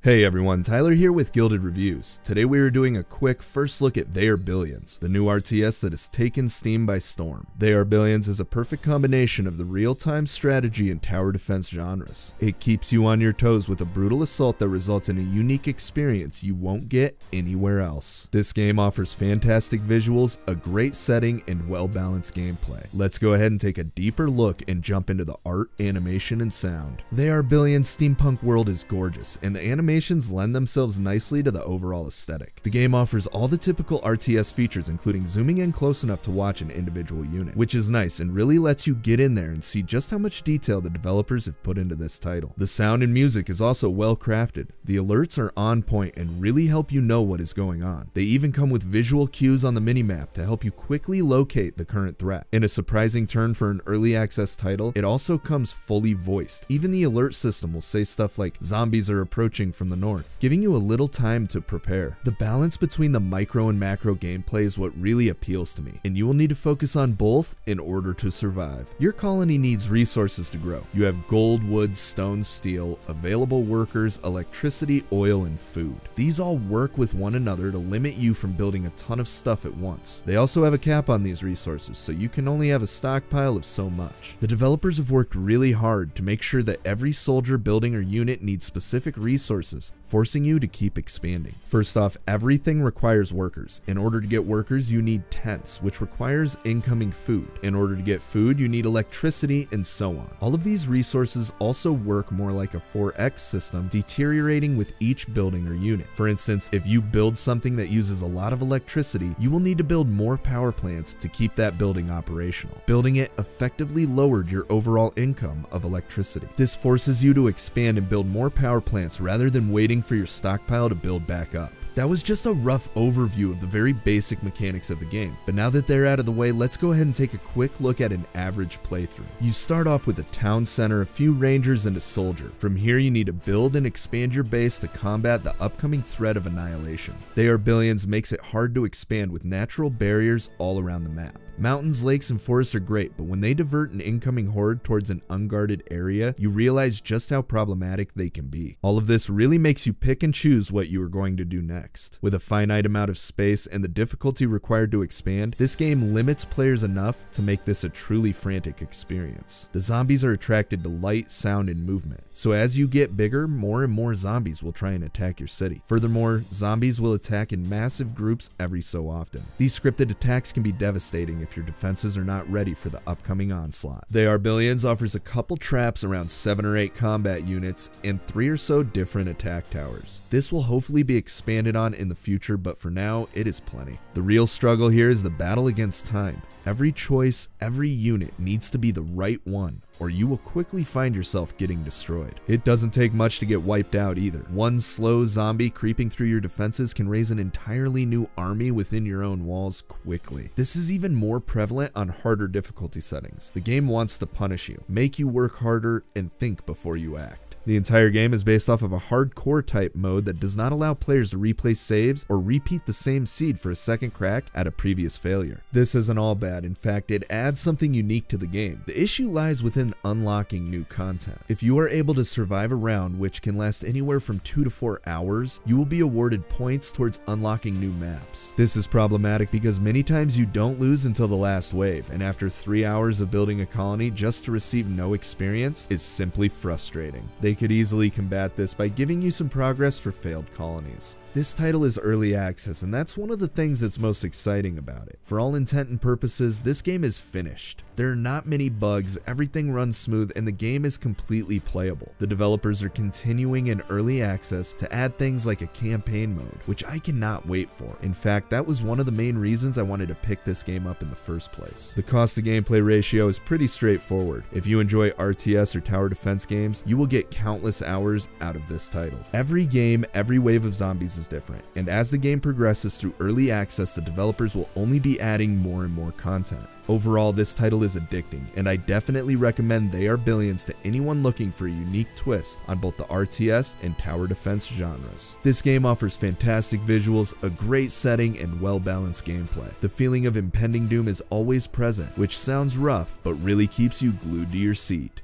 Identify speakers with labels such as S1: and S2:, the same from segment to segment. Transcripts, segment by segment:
S1: Hey everyone, Tyler here with Gilded Reviews. Today we are doing a quick first look at They Are Billions, the new RTS that has taken Steam by storm. They Are Billions is a perfect combination of the real-time strategy and tower defense genres. It keeps you on your toes with a brutal assault that results in a unique experience you won't get anywhere else. This game offers fantastic visuals, a great setting, and well-balanced gameplay. Let's go ahead and take a deeper look and jump into the art, animation, and sound. They Are Billions' steampunk world is gorgeous, and the animations lend themselves nicely to the overall aesthetic. The game offers all the typical RTS features, including zooming in close enough to watch an individual unit, which is nice and really lets you get in there and see just how much detail the developers have put into this title. The sound and music is also well crafted. The alerts are on point and really help you know what is going on. They even come with visual cues on the minimap to help you quickly locate the current threat. In a surprising turn for an early access title, it also comes fully voiced. Even the alert system will say stuff like zombies are approaching from the north, giving you a little time to prepare. The balance between the micro and macro gameplay is what really appeals to me, and you will need to focus on both in order to survive. Your colony needs resources to grow. You have gold, wood, stone, steel, available workers, electricity, oil, and food. These all work with one another to limit you from building a ton of stuff at once. They also have a cap on these resources, so you can only have a stockpile of so much. The developers have worked really hard to make sure that every soldier, building, or unit needs specific resources, forcing you to keep expanding. First off, everything requires workers. In order to get workers, you need tents, which requires incoming food. In order to get food, you need electricity, and so on. All of these resources also work more like a 4X system, deteriorating with each building or unit. For instance, if you build something that uses a lot of electricity, you will need to build more power plants to keep that building operational. Building it effectively lowered your overall income of electricity. This forces you to expand and build more power plants rather than waiting for your stockpile to build back up. That was just a rough overview of the very basic mechanics of the game, but now that they're out of the way, let's go ahead and take a quick look at an average playthrough. You start off with a town center, a few rangers, and a soldier. From here, you need to build and expand your base to combat the upcoming threat of annihilation. They Are Billions makes it hard to expand with natural barriers all around the map. Mountains, lakes, and forests are great, but when they divert an incoming horde towards an unguarded area, you realize just how problematic they can be. All of this really makes you pick and choose what you are going to do next. With a finite amount of space and the difficulty required to expand, this game limits players enough to make this a truly frantic experience. The zombies are attracted to light, sound, and movement, so as you get bigger, more and more zombies will try and attack your city. Furthermore, zombies will attack in massive groups every so often. These scripted attacks can be devastating if your defenses are not ready for the upcoming onslaught. They Are Billions offers a couple traps, around 7 or 8 combat units, and 3 or so different attack towers. This will hopefully be expanded on in the future, but for now, it is plenty. The real struggle here is the battle against time. Every choice, every unit needs to be the right one, or you will quickly find yourself getting destroyed. It doesn't take much to get wiped out either. One slow zombie creeping through your defenses can raise an entirely new army within your own walls quickly. This is even more prevalent on harder difficulty settings. The game wants to punish you, make you work harder, and think before you act. The entire game is based off of a hardcore type mode that does not allow players to replay saves or repeat the same seed for a second crack at a previous failure. This isn't all bad. In fact, it adds something unique to the game. The issue lies within unlocking new content. If you are able to survive a round, which can last anywhere from 2 to 4 hours, you will be awarded points towards unlocking new maps. This is problematic because many times you don't lose until the last wave, and after 3 hours of building a colony just to receive no experience is simply frustrating. They could easily combat this by giving you some progress for failed colonies. This title is early access, and that's one of the things that's most exciting about it. For all intent and purposes, this game is finished. There are not many bugs, everything runs smooth, and the game is completely playable. The developers are continuing in early access to add things like a campaign mode, which I cannot wait for. In fact, that was one of the main reasons I wanted to pick this game up in the first place. The cost to gameplay ratio is pretty straightforward. If you enjoy RTS or tower defense games, you will get countless hours out of this title. Every game, every wave of zombies is different, and as the game progresses through early access, the developers will only be adding more and more content. Overall, this title is addicting, and I definitely recommend They Are Billions to anyone looking for a unique twist on both the RTS and tower defense genres. This game offers fantastic visuals, a great setting, and well-balanced gameplay. The feeling of impending doom is always present, which sounds rough, but really keeps you glued to your seat.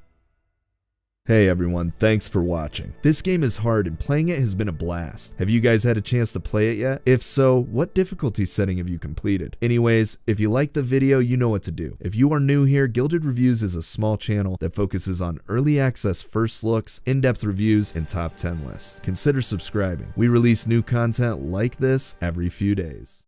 S1: Hey everyone, thanks for watching. This game is hard and playing it has been a blast. Have you guys had a chance to play it yet? If so, what difficulty setting have you completed? Anyways, if you liked the video, you know what to do. If you are new here, Gilded Reviews is a small channel that focuses on early access first looks, in-depth reviews, and top 10 lists. Consider subscribing. We release new content like this every few days.